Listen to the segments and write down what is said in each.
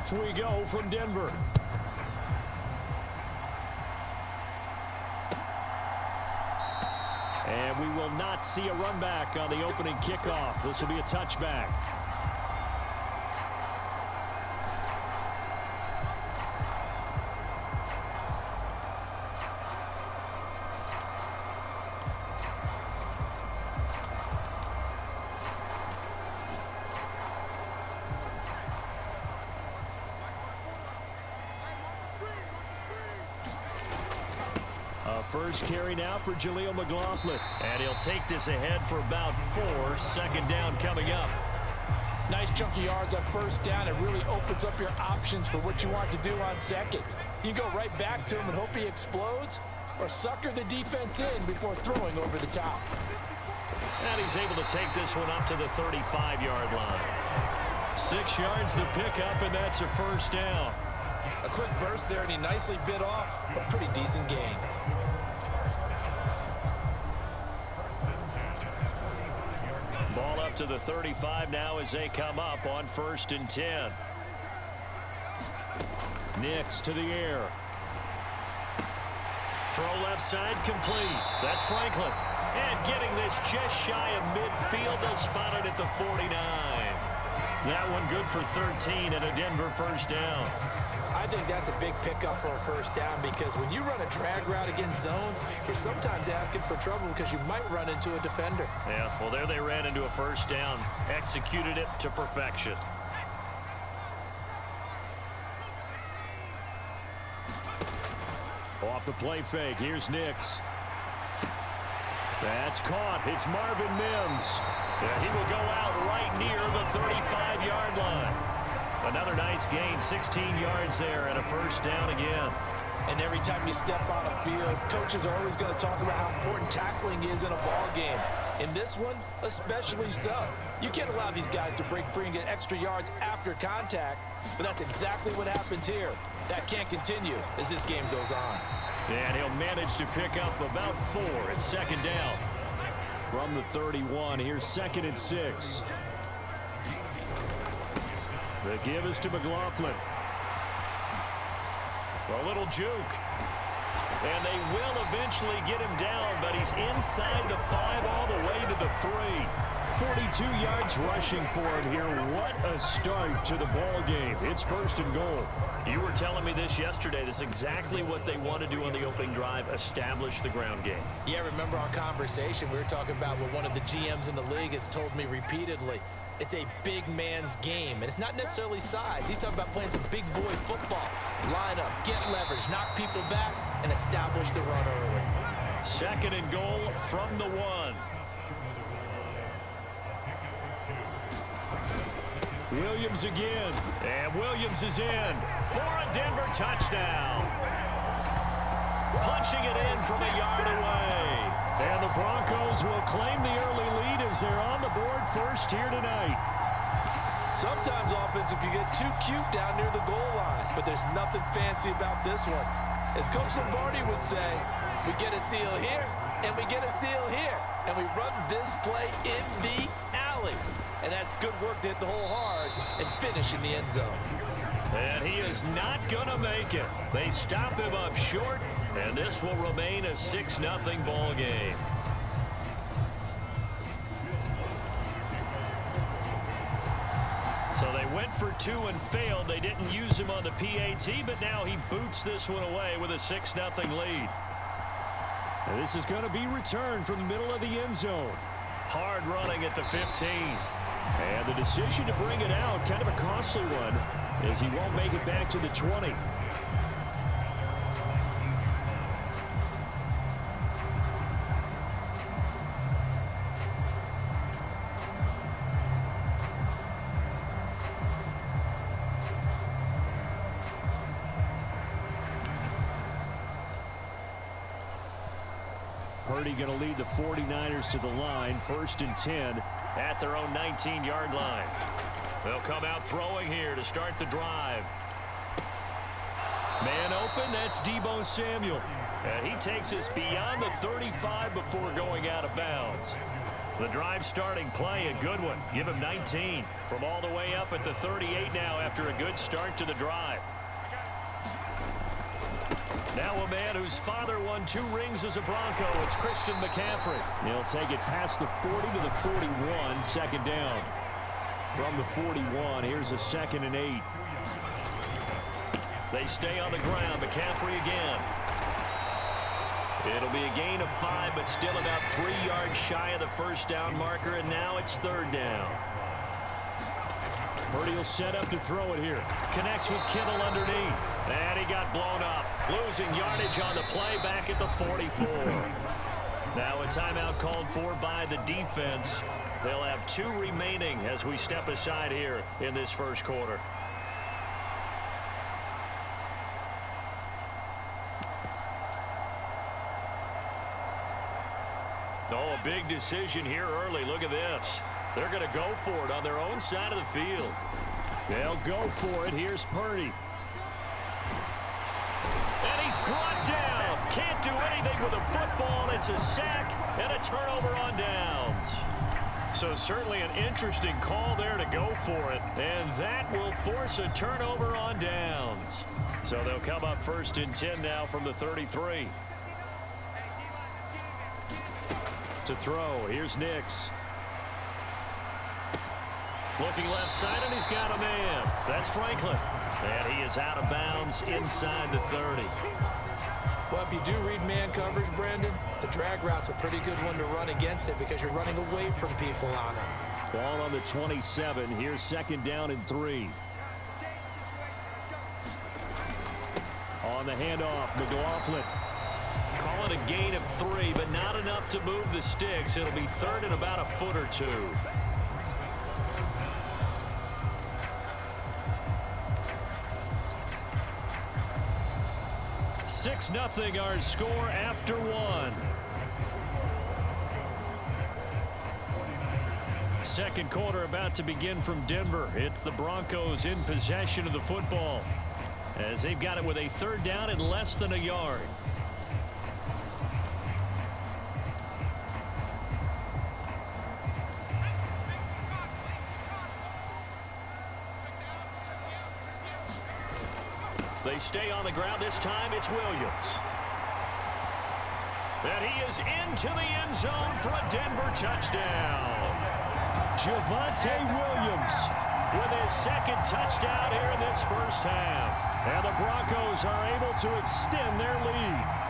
Off we go from Denver. And we will not see a run back on the opening kickoff. This will be a touchback. First carry now for Jaleel McLaughlin. And he'll take this ahead for about 4. Second down coming up. Nice chunky yards on first down. It really opens up your options for what you want to do on second. You go right back to him and hope he explodes, or sucker the defense in before throwing over the top. And he's able to take this one up to the 35-yard line. 6 yards the pickup, and that's a first down. A quick burst there, and he nicely bit off a pretty decent gain. Ball up to the 35 now as they come up on 1st and 10. Nix to the air. Throw left side complete. That's Franklin. And getting this just shy of midfield. They'll spot it at the 49. That one good for 13 and a Denver first down. I think that's a big pickup for a first down, because when you run a drag route against zone, you're sometimes asking for trouble because you might run into a defender. Yeah, well, there they ran into a first down. Executed it to perfection. Off the play fake. Here's Nix. That's caught. It's Marvin Mims. And he will go out right near the 35-yard line. Another nice gain, 16 yards there, and a first down again. And every time you step on a field, coaches are always going to talk about how important tackling is in a ball game. In this one, especially so. You can't allow these guys to break free and get extra yards after contact, but that's exactly what happens here. That can't continue as this game goes on. And he'll manage to pick up about 4 at second down. From the 31, here's 2nd and 6. The give is to McLaughlin. A little juke. And they will eventually get him down, but he's inside the 5 all the way to the 3. 42 yards rushing for him here. What a start to the ball game. It's 1st and goal. You were telling me this yesterday. This is exactly what they want to do on the opening drive, establish the ground game. Yeah, remember our conversation? We were talking about what one of the GMs in the league has told me repeatedly. It's a big man's game, and it's not necessarily size. He's talking about playing some big boy football. Line up, get leverage, knock people back, and establish the run early. 2nd and goal from the 1. Williams again, and Williams is in for a Denver touchdown. Punching it in from a yard away. And the Broncos will claim the early lead as they're on the board first here tonight. Sometimes offenses can get too cute down near the goal line, but there's nothing fancy about this one. As Coach Lombardi would say, we get a seal here, and we get a seal here, and we run this play in the alley. And that's good work to hit the hole hard and finish in the end zone. And he is not going to make it. They stop him up short, and this will remain a 6-0 ball game. So they went for 2 and failed. They didn't use him on the PAT, but now he boots this one away with a 6-0 lead. And this is going to be returned from the middle of the end zone. Hard running at the 15. And the decision to bring it out, kind of a costly one, as he won't make it back to the 20. Purdy going to lead the 49ers to the line, 1st and 10 at their own 19-yard line. They'll come out throwing here to start the drive. Man open, that's Deebo Samuel. And he takes us beyond the 35 before going out of bounds. The drive starting play, a good one. Give him 19 from all the way up at the 38 now after a good start to the drive. Now a man whose father won 2 rings as a Bronco. It's Christian McCaffrey. He'll take it past the 40 to the 41, second down. From the 41, here's a 2nd and 8. They stay on the ground. McCaffrey again. It'll be a gain of 5, but still about 3 yards shy of the first down marker, and now it's 3rd down. Purdy will set up to throw it here. Connects with Kittle underneath. And he got blown up. Losing yardage on the play back at the 44. Now a timeout called for by the defense. They'll have 2 remaining as we step aside here in this first quarter. Oh, a big decision here early. Look at this. They're going to go for it on their own side of the field. They'll go for it. Here's Purdy. And he's brought down. Can't do anything with a football. It's a sack and a turnover on downs. So certainly an interesting call there to go for it. And that will force a turnover on downs. So they'll come up 1st and 10 now from the 33. To throw. Here's Nix. Looking left side, and he's got a man. That's Franklin. And he is out of bounds inside the 30. Well, if you do read man coverage, Brandon, the drag route's a pretty good one to run against it because you're running away from people on it. Ball on the 27. Here's 2nd down and 3. On the handoff, McLaughlin. Call it a gain of 3, but not enough to move the sticks. It'll be 3rd and about a foot or 2. Six nothing our score after 1. Second quarter about to begin from Denver. It's the Broncos in possession of the football as they've got it with a 3rd down and less than a yard. They stay on the ground. This time it's Williams. And he is into the end zone for a Denver touchdown. Javonte Williams with his 2nd touchdown here in this first half. And the Broncos are able to extend their lead.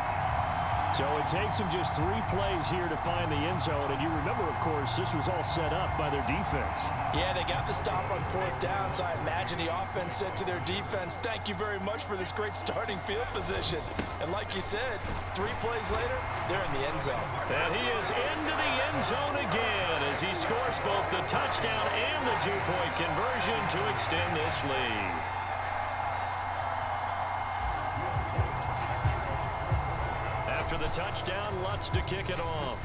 So it takes them just 3 plays here to find the end zone. And you remember, of course, this was all set up by their defense. Yeah, they got the stop on 4th down, so I imagine the offense said to their defense, thank you very much for this great starting field position. And like you said, 3 plays later, they're in the end zone. And he is into the end zone again as he scores both the touchdown and the 2-point conversion to extend this lead. After the touchdown, Lutz to kick it off.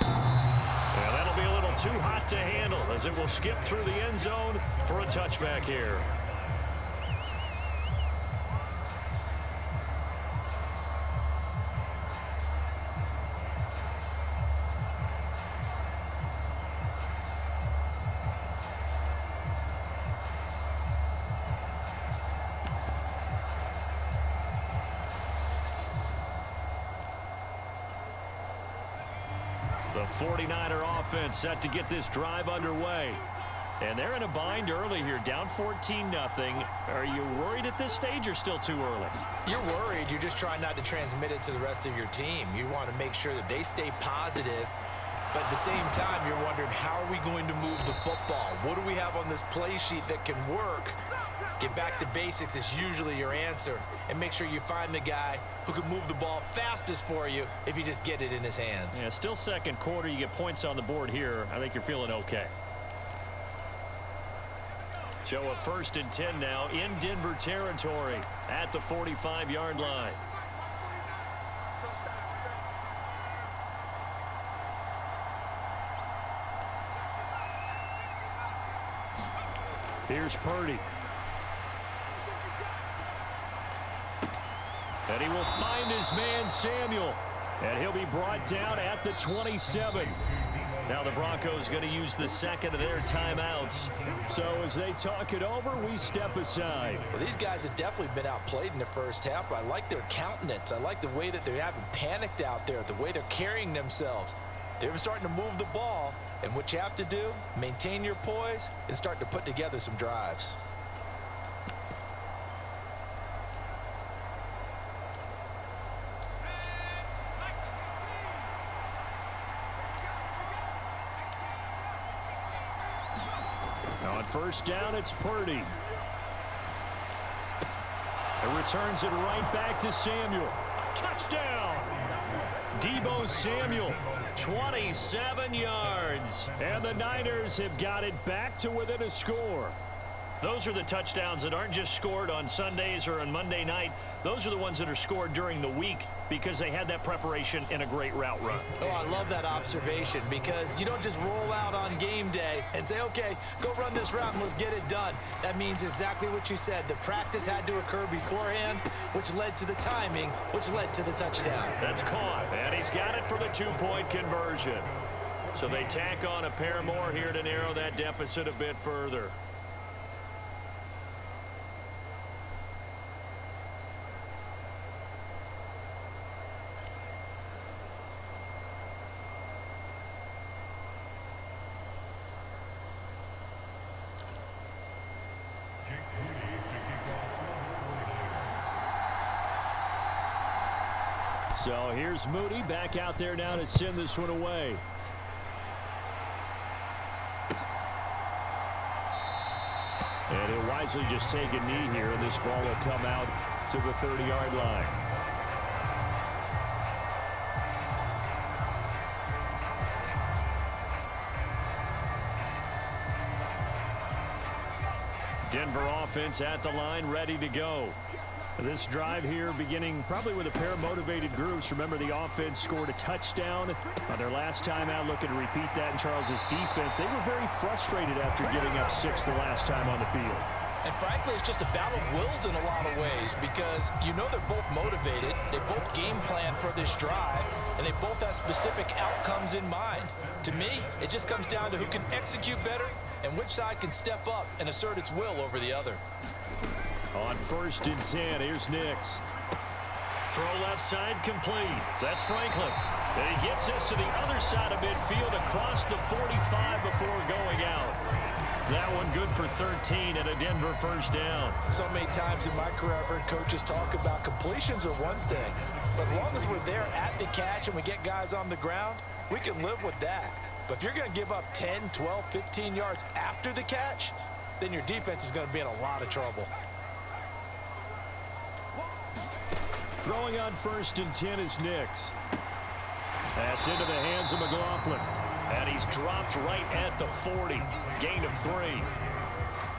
And that'll be a little too hot to handle as it will skip through the end zone for a touchback here. The 49er offense set to get this drive underway. And they're in a bind early here, down 14-0. Are you worried at this stage or still too early? You're worried. You're just trying not to transmit it to the rest of your team. You want to make sure that they stay positive. But at the same time, you're wondering, how are we going to move the football? What do we have on this play sheet that can work? Get back to basics is usually your answer. And make sure you find the guy who can move the ball fastest for you if you just get it in his hands. Yeah, still second quarter. You get points on the board here. I think you're feeling okay. So a 1st and 10 now in Denver territory at the 45-yard line. Here's Purdy. And he will find his man Samuel. And he'll be brought down at the 27. Now the Broncos going to use the second of their timeouts. So as they talk it over, we step aside. Well, these guys have definitely been outplayed in the first half. I like their countenance. I like the way that they haven't panicked out there, the way they're carrying themselves. They're starting to move the ball, and what you have to do, maintain your poise and start to put together some drives. On first down, it's Purdy. It returns it right back to Samuel. Touchdown! Deebo Samuel, 27 yards. And the Niners have got it back to within a score. Those are the touchdowns that aren't just scored on Sundays or on Monday night. Those are the ones that are scored during the week because they had that preparation in a great route run. Oh, I love that observation because you don't just roll out on game day and say, okay, go run this route and let's get it done. That means exactly what you said. The practice had to occur beforehand, which led to the timing, which led to the touchdown. That's caught, and he's got it for the two-point conversion. So they tack on a pair more here to narrow that deficit a bit further. So here's Moody back out there now to send this one away. And he'll wisely just take a knee here, and this ball will come out to the 30-yard line. Denver offense at the line, ready to go. This drive here beginning probably with a pair of motivated groups. Remember, the offense scored a touchdown on their last time out, looking to repeat that in Charles's defense. They were very frustrated after giving up 6 the last time on the field. And frankly, it's just a battle of wills in a lot of ways because you know they're both motivated, they both game plan for this drive, and they both have specific outcomes in mind. To me, it just comes down to who can execute better and which side can step up and assert its will over the other. On 1st and 10, here's Nix. Throw left side complete. That's Franklin. And he gets us to the other side of midfield across the 45 before going out. That one good for 13 and a Denver first down. So many times in my career I've heard coaches talk about completions are one thing, but as long as we're there at the catch and we get guys on the ground, we can live with that. But if you're going to give up 10, 12, 15 yards after the catch, then your defense is going to be in a lot of trouble. Throwing on 1st and 10 is Nix. That's into the hands of McLaughlin. And he's dropped right at the 40. Gain of 3.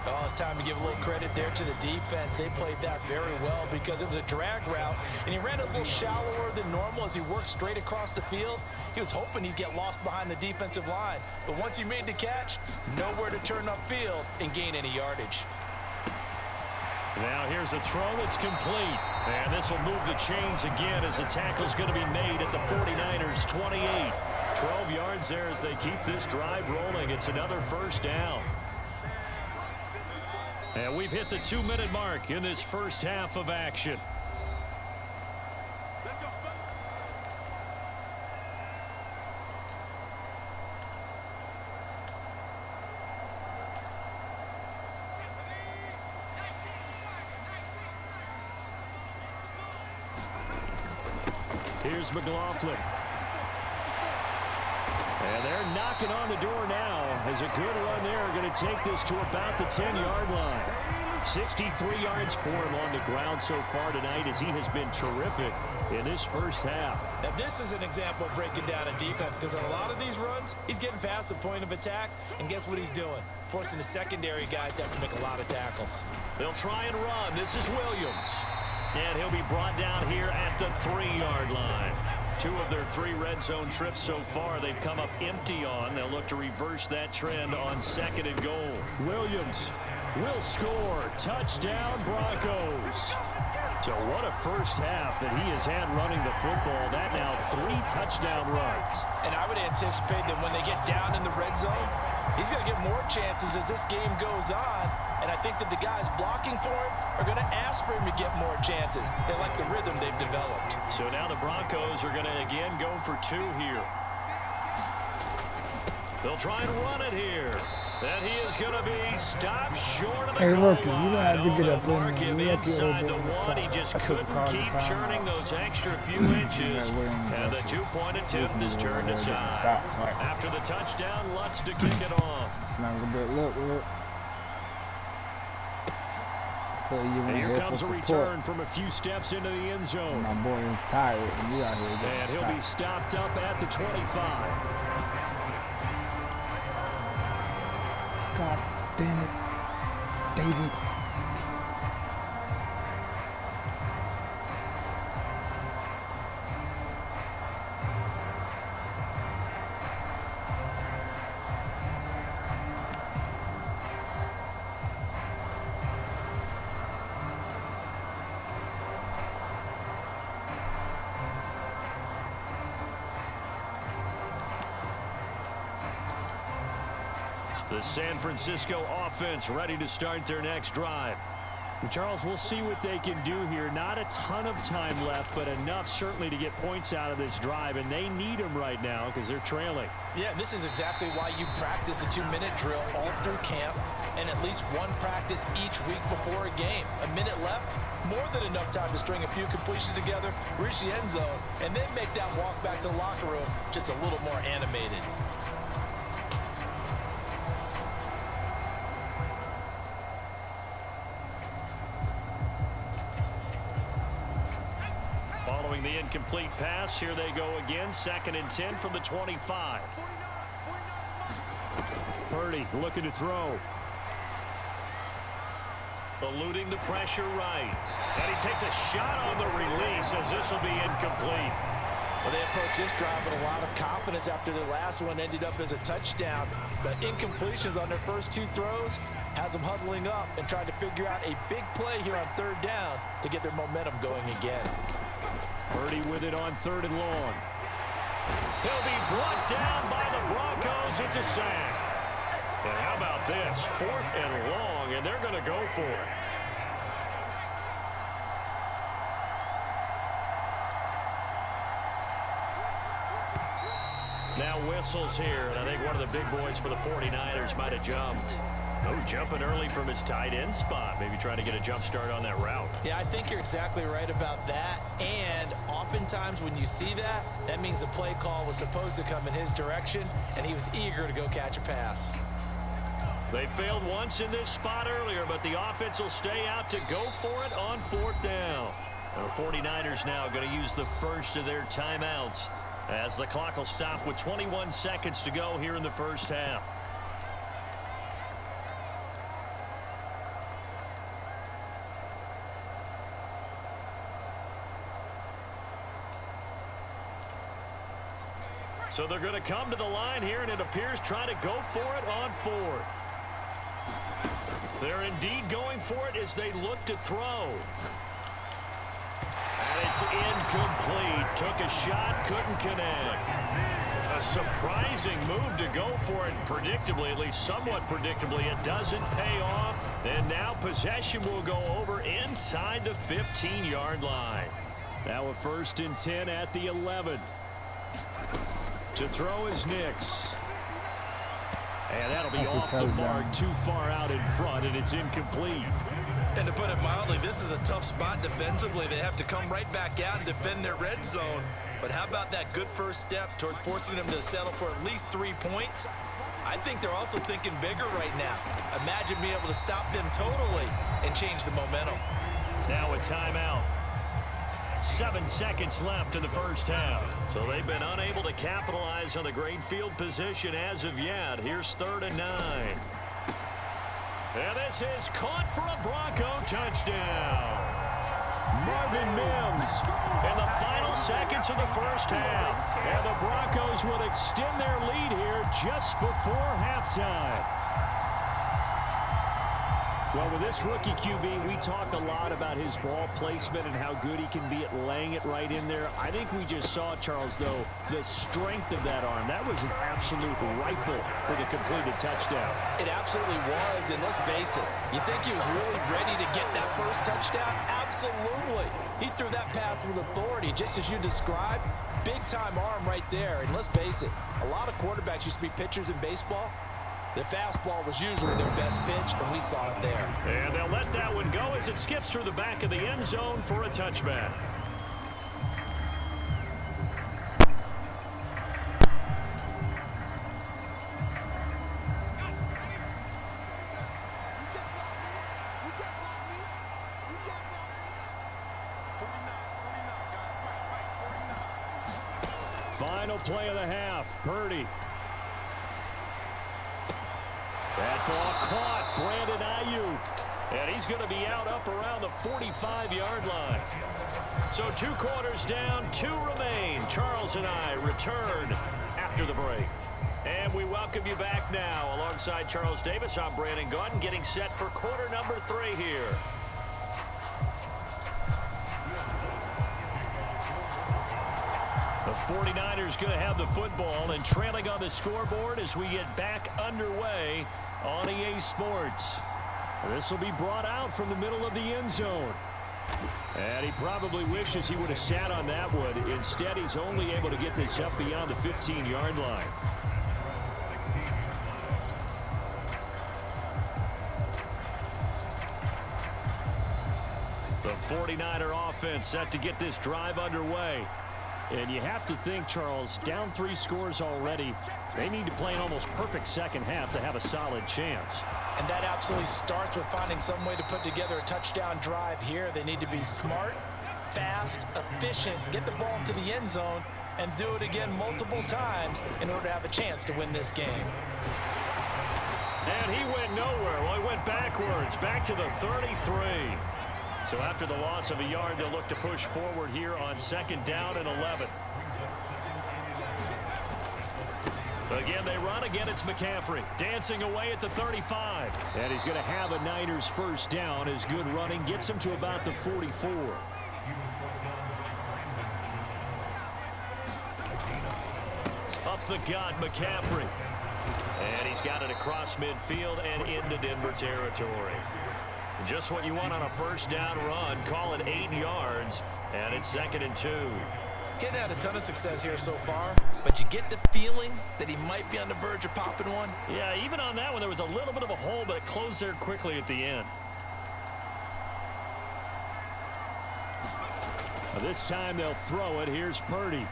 Oh, it's time to give a little credit there to the defense. They played that very well because it was a drag route, and he ran a little shallower than normal as he worked straight across the field. He was hoping he'd get lost behind the defensive line, but once he made the catch, nowhere to turn upfield and gain any yardage. Now here's a throw that's complete. And this will move the chains again as the tackle's going to be made at the 49ers 28. 12 yards there as they keep this drive rolling. It's another first down. And we've hit the 2-minute mark in this first half of action. Here's McLaughlin. And they're knocking on the door now as a good run there. Going to take this to about the 10-yard line. 63 yards for him on the ground so far tonight as he has been terrific in this first half. Now this is an example of breaking down a defense because on a lot of these runs, he's getting past the point of attack, and guess what he's doing? Forcing the secondary guys to have to make a lot of tackles. They'll try and run. This is Williams. And he'll be brought down here at the 3-yard line. 2 of their 3 red zone trips so far they've come up empty on. They'll look to reverse that trend on 2nd and goal. Williams will score. Touchdown, Broncos. So what a first half that he has had running the football. That now 3 touchdown runs. And I would anticipate that when they get down in the red zone, he's going to get more chances as this game goes on. And I think that the guys blocking for him are going to ask for him to get more chances. They like the rhythm they've developed. So now the Broncos are going to again go for 2 here. They'll try and run it here. And he is going to be stopped short of the goal line. Oh, they'll mark him inside the 1. He just couldn't keep churning those extra few inches. And the 2-point attempt is turned aside. After the touchdown, Lutz to kick it off. And here comes a return from a few steps into the end zone. My boy is tired, and we out here. And he'll be stopped up at the 25. God damn it, David. The San Francisco offense ready to start their next drive. And Charles, we'll see what they can do here. Not a ton of time left, but enough certainly to get points out of this drive, and they need them right now because they're trailing. Yeah, this is exactly why you practice a 2-minute drill all through camp and at least one practice each week before a game. A minute left, more than enough time to string a few completions together, reach the end zone, and then make that walk back to the locker room just a little more animated. Following the incomplete pass, here they go again. 2nd and 10 from the 25. Purdy looking to throw. Eluding the pressure right. And he takes a shot on the release as this will be incomplete. Well, they approached this drive with a lot of confidence after the last one ended up as a touchdown. But incompletions on their first 2 throws has them huddling up and trying to figure out a big play here on 3rd down to get their momentum going again. Purdy with it on 3rd and long. He'll be brought down by the Broncos. It's a sack. And how about this? 4th and long, and they're going to go for it. Now whistles here, and I think one of the big boys for the 49ers might have jumped. Oh, jumping early from his tight end spot. Maybe trying to get a jump start on that route. Yeah, I think you're exactly right about that. And oftentimes when you see that, that means the play call was supposed to come in his direction, and he was eager to go catch a pass. They failed once in this spot earlier, but the offense will stay out to go for it on 4th down. The 49ers now going to use the first of their timeouts as the clock will stop with 21 seconds to go here in the first half. So they're going to come to the line here, and it appears trying to go for it on 4th. They're indeed going for it as they look to throw. And it's incomplete. Took a shot, couldn't connect. A surprising move to go for it. Predictably, at least somewhat predictably, it doesn't pay off. And now possession will go over inside the 15-yard line. Now a 1st and 10 at the 11. To throw is Nix. And that'll be off the mark, too far out in front, and it's incomplete. And to put it mildly, this is a tough spot defensively. They have to come right back out and defend their red zone. But how about that good first step towards forcing them to settle for at least 3 points? I think they're also thinking bigger right now. Imagine being able to stop them totally and change the momentum. Now a timeout. 7 seconds left in the first half. So they've been unable to capitalize on the great field position as of yet. Here's 3rd and 9. And this is caught for a Bronco touchdown. Marvin Mims in the final seconds of the first half. And the Broncos will extend their lead here just before halftime. Well, with this rookie QB, we talk a lot about his ball placement and how good he can be at laying it right in there. I think we just saw, Charles, though, the strength of that arm. That was an absolute rifle for the completed touchdown. It absolutely was, and let's face it, you think he was really ready to get that first touchdown? Absolutely. He threw that pass with authority, just as you described. Big-time arm right there, and let's face it, a lot of quarterbacks used to be pitchers in baseball. The fastball was usually their best pitch, and we saw it there. And they'll let that one go as it skips through the back of the end zone for a touchback. Final play of the half, Purdy. That ball caught, Brandon Ayuk. And he's going to be out up around the 45-yard line. So 2 quarters down, 2 remain. Charles and I return after the break. And we welcome you back now. Alongside Charles Davis, I'm Brandon Gaudin, getting set for quarter number 3 here. The 49ers going to have the football and trailing on the scoreboard as we get back underway on EA Sports. This will be brought out from the middle of the end zone. And he probably wishes he would have sat on that one. Instead, he's only able to get this up beyond the 15-yard line. The 49er offense set to get this drive underway. And you have to think, Charles, down 3 scores already. They need to play an almost perfect second half to have a solid chance. And that absolutely starts with finding some way to put together a touchdown drive here. They need to be smart, fast, efficient, get the ball to the end zone, and do it again multiple times in order to have a chance to win this game. And he went nowhere. Well, he went backwards, back to the 33. So after the loss of a yard, they'll look to push forward here on 2nd down and 11. Again, they run. Again, it's McCaffrey dancing away at the 35. And he's going to have a Niners first down as good running gets him to about the 44. Up the gut, McCaffrey. And he's got it across midfield and into Denver territory. Just what you want on a first down run. Call it 8 yards, and it's 2nd and 2. Getting had a ton of success here so far, but you get the feeling that he might be on the verge of popping one. Yeah, even on that one, there was a little bit of a hole, but it closed there quickly at the end. This time they'll throw it. Here's Purdy.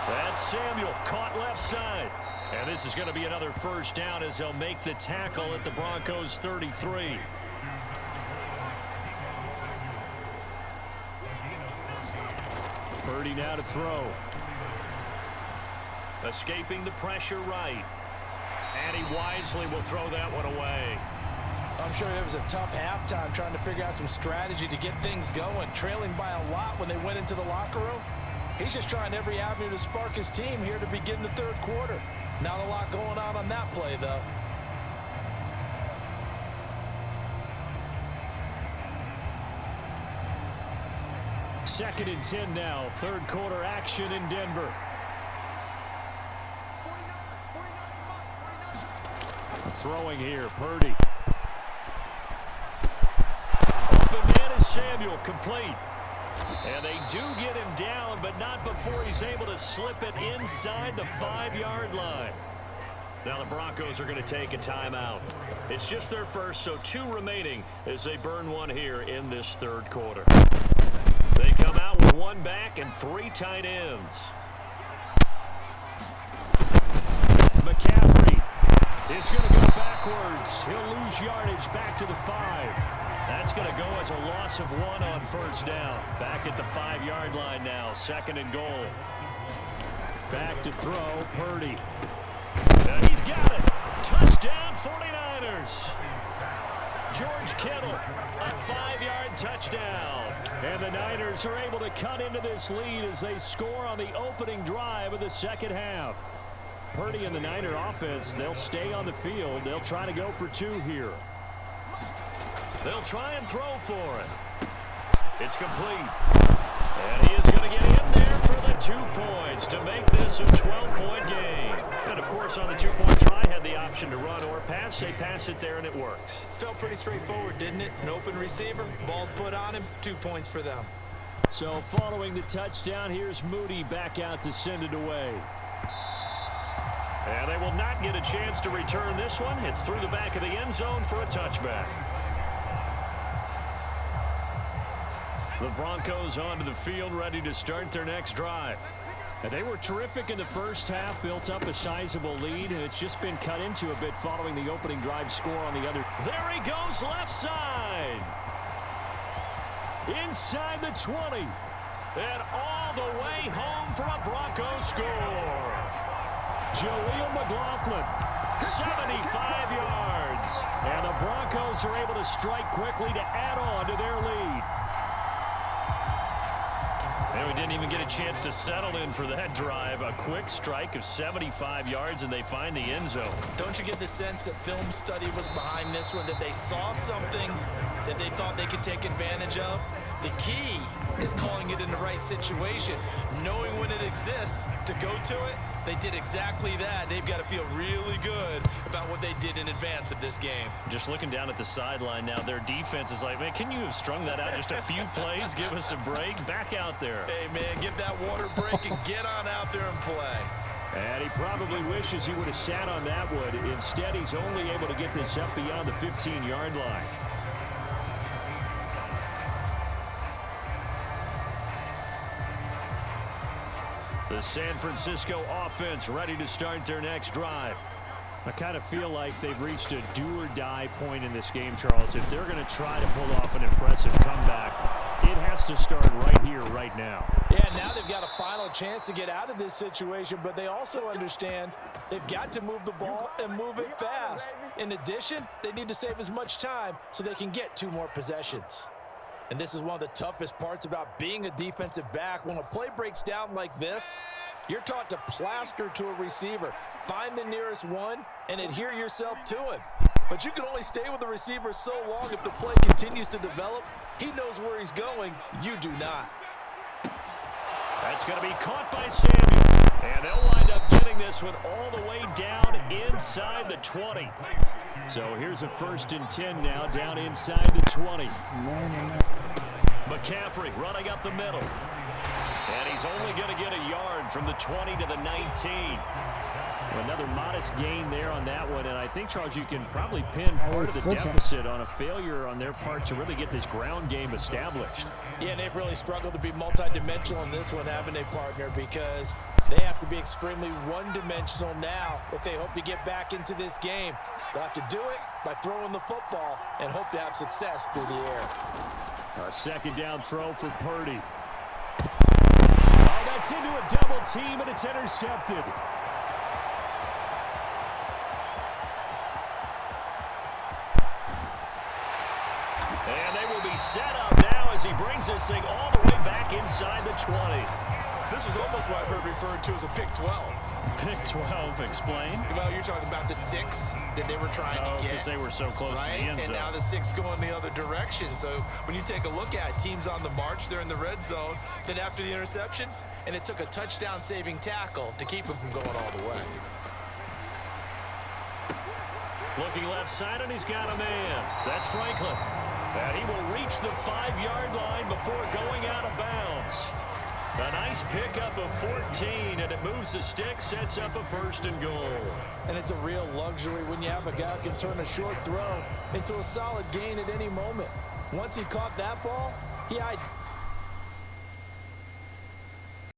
That's Samuel, caught left side. And this is going to be another first down as they'll make the tackle at the Broncos' 33. Purdy now to throw. Escaping the pressure right. And he wisely will throw that one away. I'm sure it was a tough halftime trying to figure out some strategy to get things going, trailing by a lot when they went into the locker room. He's just trying every avenue to spark his team here to begin the 3rd quarter. Not a lot going on that play, though. Second and 10 now. 3rd quarter action in Denver. Throwing here, Purdy. Open man is Samuel, complete. And they do get him down, but not before he's able to slip it inside the 5-yard line. Now the Broncos are going to take a timeout. It's just their first, so 2 remaining as they burn one here in this 3rd quarter. They come out with 1 back and 3 tight ends. McCaffrey is going to go backwards. He'll lose yardage back to the 5. That's going to go as a loss of 1 on first down. Back at the 5-yard line now. 2nd and goal. Back to throw, Purdy. And he's got it. Touchdown, 49ers. George Kittle, a 5-yard touchdown. And the Niners are able to cut into this lead as they score on the opening drive of the second half. Purdy and the Niner offense, they'll stay on the field. They'll try to go for 2 here. They'll try and throw for it. It's complete. And he is going to get in there for the 2 points to make this a 12-point game. And, of course, on the 2-point try, had the option to run or pass. They pass it there, and it works. Felt pretty straightforward, didn't it? An open receiver, ball's put on him, 2 points for them. So following the touchdown, here's Moody back out to send it away. And they will not get a chance to return this one. It's through the back of the end zone for a touchback. The Broncos onto the field, ready to start their next drive. And they were terrific in the first half, built up a sizable lead, and it's just been cut into a bit following the opening drive score on the other. There he goes, left side. Inside the 20. And all the way home for a Broncos score. Jaleel McLaughlin, 75 yards. And the Broncos are able to strike quickly to add on to their lead. And we didn't even get a chance to settle in for that drive. A quick strike of 75 yards, and they find the end zone. Don't you get the sense that film study was behind this one, that they saw something that they thought they could take advantage of? The key is calling it in the right situation, knowing when it exists to go to it. They did exactly that. They've got to feel really good about what they did in advance of this game. Just looking down at the sideline now, their defense is like, man, can you have strung that out just a few plays? Give us a break. Back out there. Hey, man, give that water break and get on out there and play. And he probably wishes he would have sat on that wood. Instead, he's only able to get this up beyond the 15-yard line. The San Francisco offense ready to start their next drive. I kind of feel like they've reached a do-or-die point in this game, Charles. If they're going to try to pull off an impressive comeback, it has to start right here, right now. Yeah, now they've got a final chance to get out of this situation, but they also understand they've got to move the ball and move it fast. In addition, they need to save as much time so they can get 2 more possessions. And this is one of the toughest parts about being a defensive back. When a play breaks down like this, you're taught to plaster to a receiver, find the nearest one, and adhere yourself to him. But you can only stay with the receiver so long if the play continues to develop. He knows where he's going. You do not. That's going to be caught by Samuel. And they'll wind up getting this one all the way down inside the 20. So here's a 1st and 10 now, down inside the 20. McCaffrey running up the middle. And he's only going to get a yard from the 20 to the 19. Another modest gain there on that one. And I think, Charles, you can probably pin part of the deficit on a failure on their part to really get this ground game established. Yeah, and they've really struggled to be multidimensional in this one, haven't they, partner? Because they have to be extremely one-dimensional now if they hope to get back into this game. They'll have to do it by throwing the football and hope to have success through the air. A 2nd down throw for Purdy. Oh, that's into a double team, and it's intercepted. And they will be set up now as he brings this thing all the way back inside the 20. This was almost what I've heard referred to as a pick 12. Pick 12, explain. Well, you're talking about the 6 that they were trying to get. Because they were so close to the end zone. And now the 6 going the other direction. So when you take a look at teams on the march, they're in the red zone. Then after the interception, and it took a touchdown-saving tackle to keep him from going all the way. Looking left side, and he's got a man. That's Franklin. And he will reach the 5-yard line before going out of bounds. A nice pickup of 14, and it moves the stick, sets up a 1st and goal. And it's a real luxury when you have a guy who can turn a short throw into a solid gain at any moment. Once he caught that ball, he